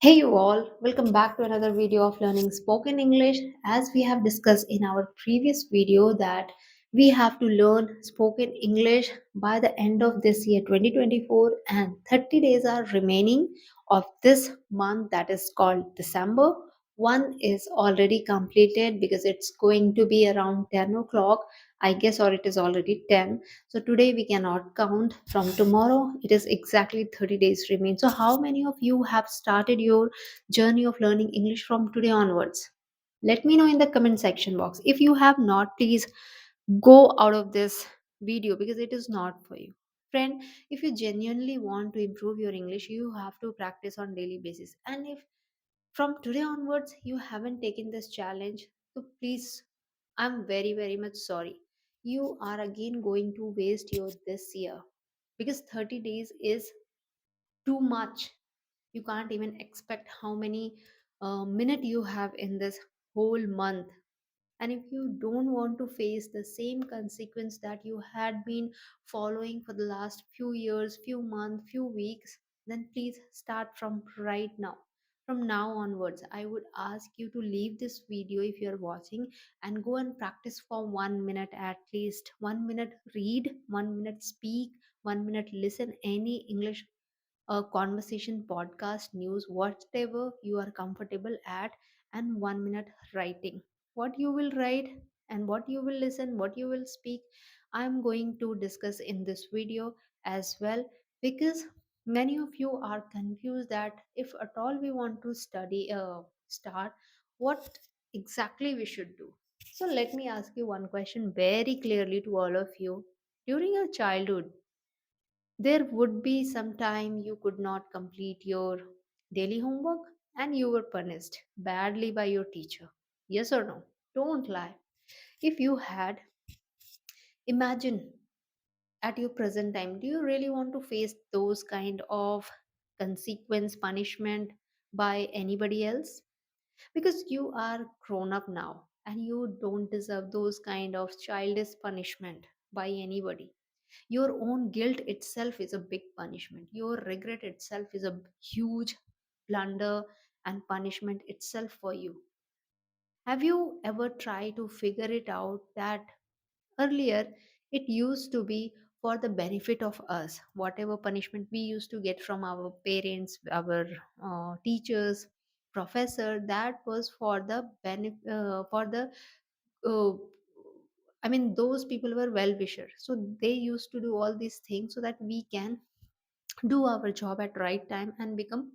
Hey you all, welcome back to another video of learning spoken English. As we have discussed in our previous video that we have to learn spoken English by the end of this year 2024 and 30 days are remaining of this month that is called December. One is already completed because it's going to be around 10 o'clock, I guess, or it is already 10. So today we cannot count. From tomorrow, it is exactly 30 days remain. So how many of you have started your journey of learning English from today onwards? Let me know in the comment section box. If you have not, please go out of this video because it is not for you. Friend, if you genuinely want to improve your English, you have to practice on daily basis. And if from today onwards you haven't taken this challenge, so please, I'm very, very much sorry. You are again going to waste your this year because 30 days is too much. You can't even expect how many minute you have in this whole month. And if you don't want to face the same consequence that you had been following for the last few years, few months, few weeks, then please start from right now. From now onwards, I would ask you to leave this video if you're watching and go and practice for 1 minute at least. 1 minute read, 1 minute speak, 1 minute listen any English conversation, podcast, news, whatever you are comfortable at, and 1 minute writing. What you will write and what you will listen, what you will speak, I'm going to discuss in this video as well because many of you are confused that if at all we want to start, what exactly we should do. So let me ask you one question very clearly to all of you. During your childhood, there would be some time you could not complete your daily homework and you were punished badly by your teacher. Yes or no? Don't lie. If you had, imagine at your present time, do you really want to face those kind of consequence, punishment by anybody else? Because you are grown up now and you don't deserve those kind of childish punishment by anybody. Your own guilt itself is a big punishment. Your regret itself is a huge blunder and punishment itself for you. Have you ever tried to figure it out that earlier it used to be for the benefit of us? Whatever punishment we used to get from our parents, our teachers, professor, that was for the benefit, for the uh, I mean, those people were well wishers. So they used to do all these things so that we can do our job at right time and become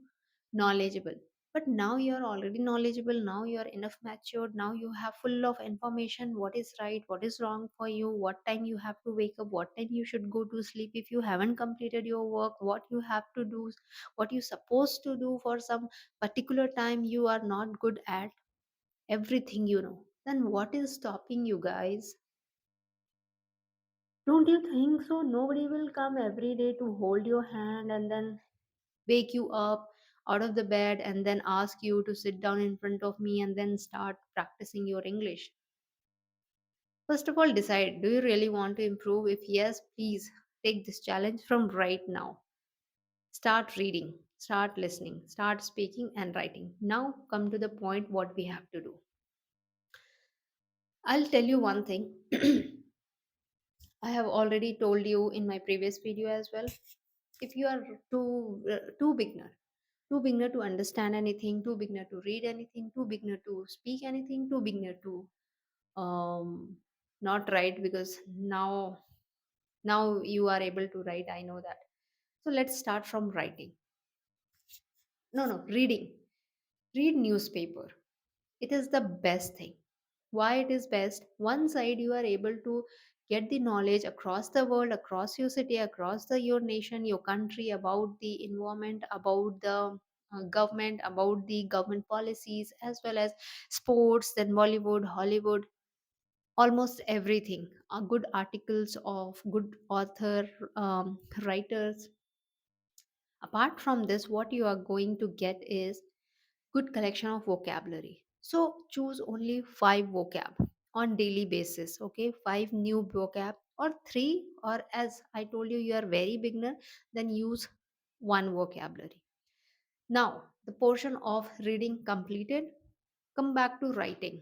knowledgeable. But now you're already knowledgeable. Now you're enough matured. Now you have full of information. What is right? What is wrong for you? What time you have to wake up? What time you should go to sleep? If you haven't completed your work, what you have to do? What you supposed to do for some particular time you are not good at? Everything you know. Then what is stopping you guys? Don't you think so? Nobody will come every day to hold your hand and then wake you up out of the bed and then ask you to sit down in front of me and then start practicing your English. First of all, decide, do you really want to improve? If yes, please take this challenge from right now. Start reading, start listening, start speaking and writing. Now come to the point what we have to do. I'll tell you one thing. I have already told you in my previous video as well. If you are too beginner to understand anything, too beginner to read anything, too beginner to speak anything, too beginner to um, not write, because now you are able to write, I know that. So let's start from writing. No, reading. Read newspaper. It is the best thing. Why it is best? One side you are able to get the knowledge across the world, across your city, across your nation, your country, about the environment, about the government, about the government policies, as well as sports, then Bollywood, Hollywood, almost everything. Good articles of good author, writers. Apart from this, what you are going to get is good collection of vocabulary. So choose only 5 vocab on daily basis. Okay, 5 new vocab, or 3, or as I told you, you are very beginner, then use one vocabulary. Now the portion of reading completed, come back to writing.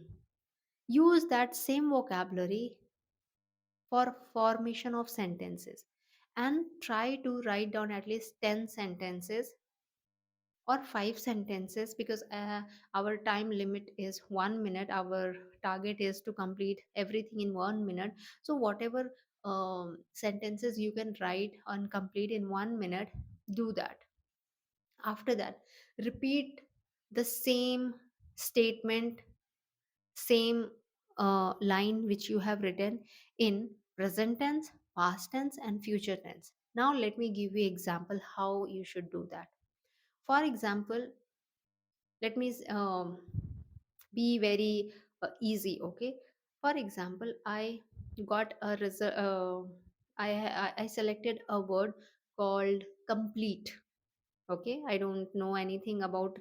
Use that same vocabulary for formation of sentences and try to write down at least 10 sentences or 5 sentences, because our time limit is 1 minute. Our target is to complete everything in 1 minute. So whatever sentences you can write and complete in 1 minute, do that. After that, repeat the same statement, same line which you have written in present tense, past tense, and future tense. Now let me give you example how you should do that. For example, let me be very easy. Okay, for example, I got a result. I selected a word called complete. Okay, I don't know anything about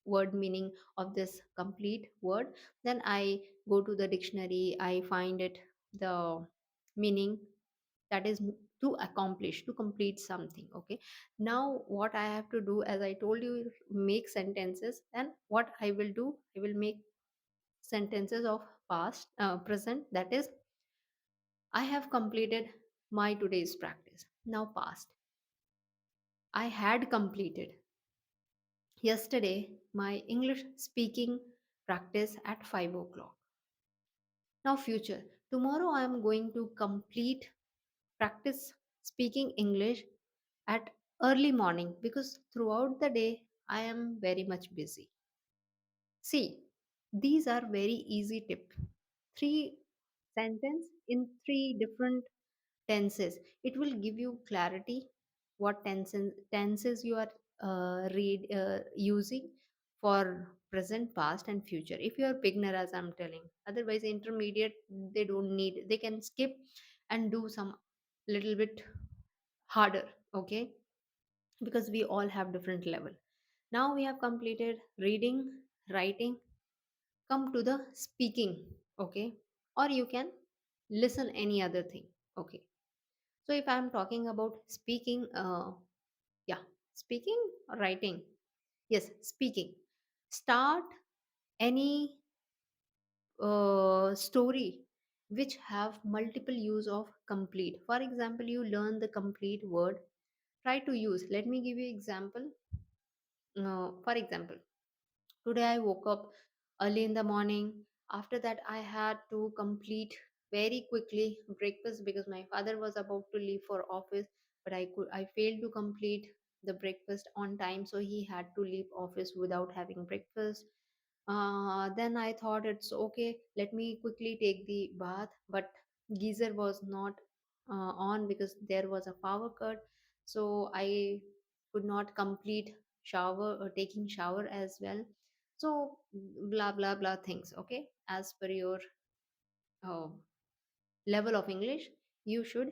word meaning of this complete word. Then I go to the dictionary, I find it the meaning, that is to accomplish, to complete something. Okay, now what I have to do, as I told you, make sentences. And what I will do, I will make sentences of past, present, that is, I have completed my today's practice. Now past, I had completed yesterday my English speaking practice at 5 o'clock. Now, future. Tomorrow I am going to complete practice speaking English at early morning, because throughout the day I am very much busy. See, these are very easy tip. Three sentence in three different tenses. It will give you clarity what tenses you are read using for present, past, and future. If you are beginner, as I'm telling, otherwise intermediate, they don't need, they can skip and do some little bit harder. Okay, because we all have different level. Now we have completed reading, writing. Come to the speaking. Okay, or you can listen any other thing. Okay, so if I'm talking about speaking, yeah, speaking or writing, yes, speaking. Start any story which have multiple use of complete. For example, you learn the complete word, try to use. Let me give you example. For example, today I woke up early in the morning. After that, I had to complete very quickly breakfast because my father was about to leave for office, but I failed to complete the breakfast on time, so he had to leave office without having breakfast. Then I thought it's okay. Let me quickly take the bath, but geyser was not on because there was a power cut, so I could not complete shower or taking shower as well. So blah blah blah things. Okay, as per your uh, level of English, you should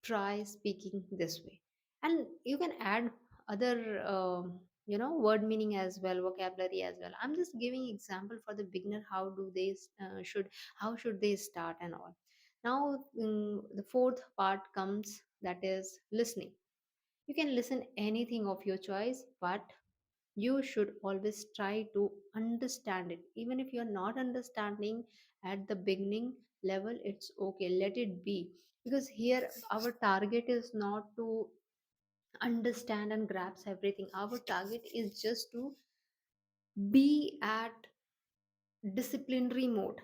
try speaking this way. And you can add other word meaning as well, vocabulary as well. I'm just giving example for the beginner, how do they should how should they start and all. Now the fourth part comes, that is listening. You can listen anything of your choice, but you should always try to understand it. Even if you're not understanding at the beginning level, it's okay, let it be. Because here our target is not to understand and grasp everything. Our target is just to be at disciplinary mode.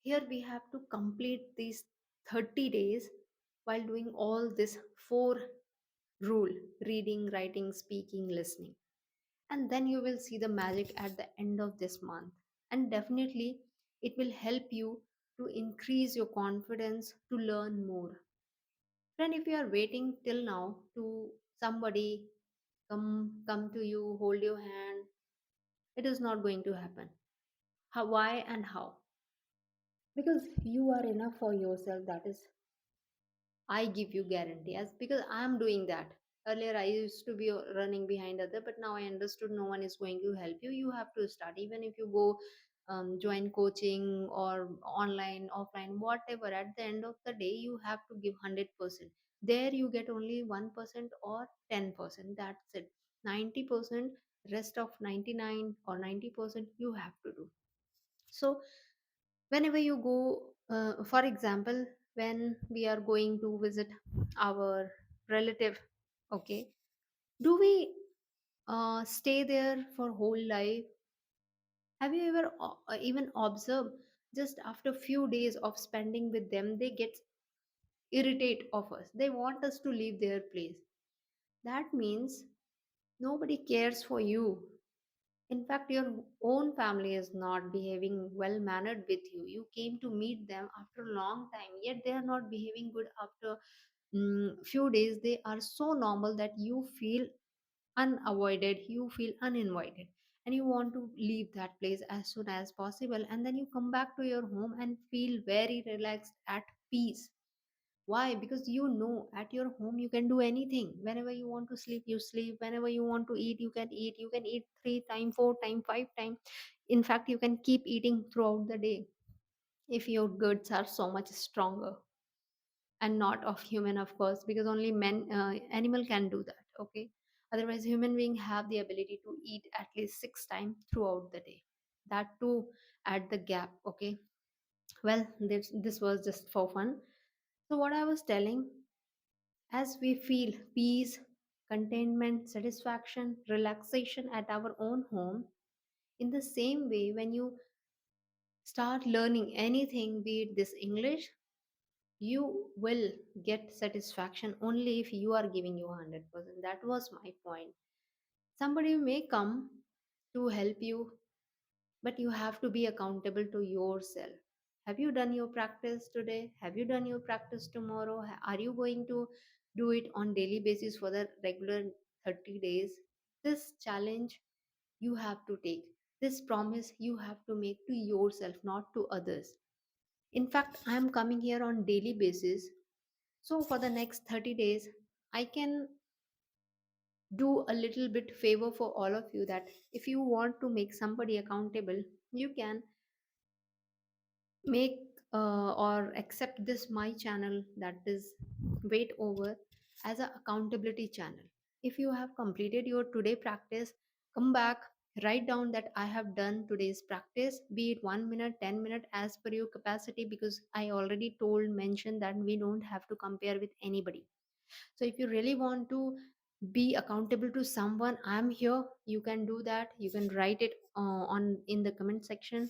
Here we have to complete these 30 days while doing all this four rule: reading, writing, speaking, listening. And then you will see the magic at the end of this month. And definitely it will help you to increase your confidence to learn more. Friend, if you are waiting till now to somebody come to you, hold your hand, it is not going to happen. How, why and how? Because you are enough for yourself. That is, I give you guarantee, as because I am doing that. Earlier I used to be running behind other, but now I understood no one is going to help you. You have to start. Even if you go join coaching or online, offline, whatever. At the end of the day, you have to give 100%. There you get only 1% or 10%. That's it. 90% Rest of 99 or 90% you have to do. So whenever you go, for example, when we are going to visit our relative, okay, do we stay there for whole life? Have you ever even observed, just after few days of spending with them, they get irritate of us, they want us to leave their place. That means nobody cares for you. In fact, your own family is not behaving well mannered with you. You came to meet them after a long time, yet they are not behaving good after few days. They are so normal that you feel unavoided, you feel uninvited, and you want to leave that place as soon as possible. And then you come back to your home and feel very relaxed, at peace. Why? Because you know at your home you can do anything. Whenever you want to sleep, you sleep. Whenever you want to eat, you can eat. You can eat three time, four time, five time. In fact, you can keep eating throughout the day if your guts are so much stronger, and not of human, of course, because only animal can do that. Okay. Otherwise, human being have the ability to eat at least six times throughout the day. That too at the gap. Okay. Well, this was just for fun. So what I was telling, as we feel peace, contentment, satisfaction, relaxation at our own home, in the same way, when you start learning anything, be it this English, you will get satisfaction only if you are giving you 100%. That was my point. Somebody may come to help you, but you have to be accountable to yourself. Have you done your practice today? Have you done your practice tomorrow? Are you going to do it on daily basis for the regular 30 days? This challenge you have to take. This promise you have to make to yourself, not to others. In fact, I am coming here on daily basis. So for the next 30 days, I can do a little bit favor for all of you, that if you want to make somebody accountable, you can make or accept this my channel, that is wait over, as a accountability channel. If you have completed your today practice, come back, write down that I have done today's practice, be it 1 minute, 10 minute, as per your capacity, because I already told mentioned that we don't have to compare with anybody. So if you really want to be accountable to someone, I'm here, you can do that. You can write it on in the comment section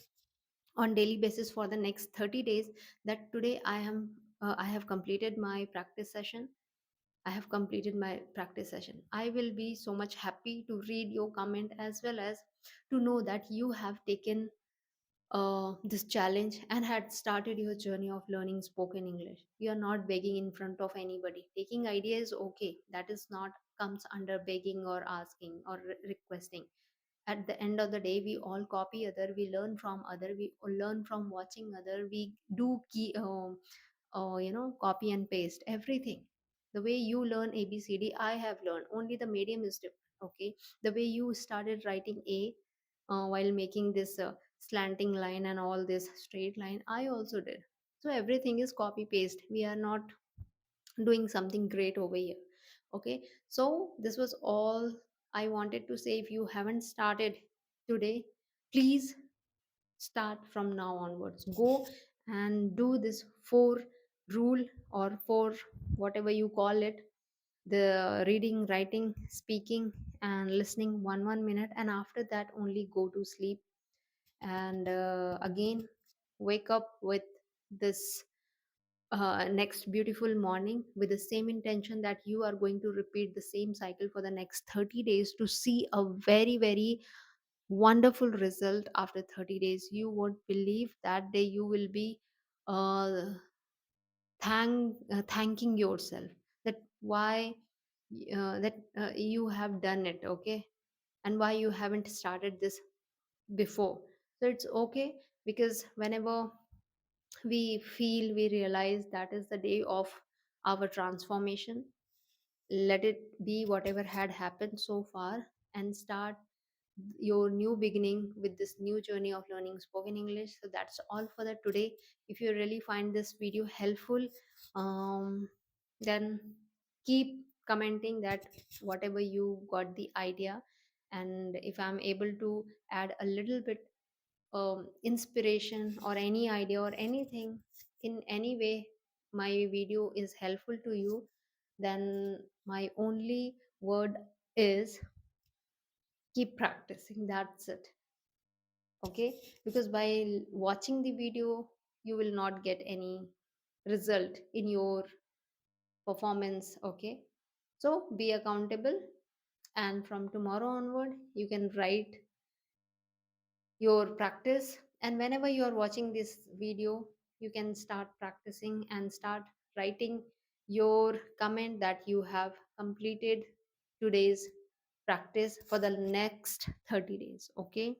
on daily basis for the next 30 days, that today I have completed my practice session. I have completed my practice session. I will be so much happy to read your comment, as well as to know that you have taken this challenge and had started your journey of learning spoken English. You are not begging in front of anybody. Taking idea is okay. That is not comes under begging or asking or requesting. At the end of the day, we all copy other, we learn from other, we all learn from watching other, we do copy and paste everything. The way you learn ABCD, I have learned, only the medium is different. Okay. The way you started writing A while making this slanting line and all this straight line, I also did. So everything is copy paste. We are not doing something great over here. Okay. So this was all I wanted to say. If you haven't started today, please start from now onwards. Go and do this four rule, or four, whatever you call it, the reading, writing, speaking, and listening, 1 minute, and after that only go to sleep. And again, wake up with this next beautiful morning with the same intention, that you are going to repeat the same cycle for the next 30 days to see a very, very wonderful result. After 30 days, you won't believe that day you will be uh, thanking yourself, that why that you have done it. Okay. And why you haven't started this before. So it's okay, because whenever we feel, we realize that is the day of our transformation. Let it be whatever had happened so far, and start your new beginning with this new journey of learning spoken English. So that's all for the today. If you really find this video helpful, then keep commenting that whatever you got the idea, and if I'm able to add a little bit inspiration or any idea or anything in any way, my video is helpful to you, then my only word is keep practicing. That's it. Okay, because by watching the video you will not get any result in your performance. Okay, so be accountable, and from tomorrow onward you can write your practice, and whenever you are watching this video you can start practicing and start writing your comment that you have completed today's practice for the next 30 days. Okay,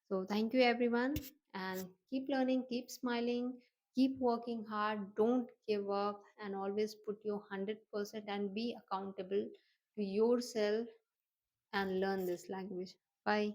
so thank you everyone, and keep learning, keep smiling, keep working hard, don't give up, and always put your 100% and be accountable to yourself and learn this language. Bye.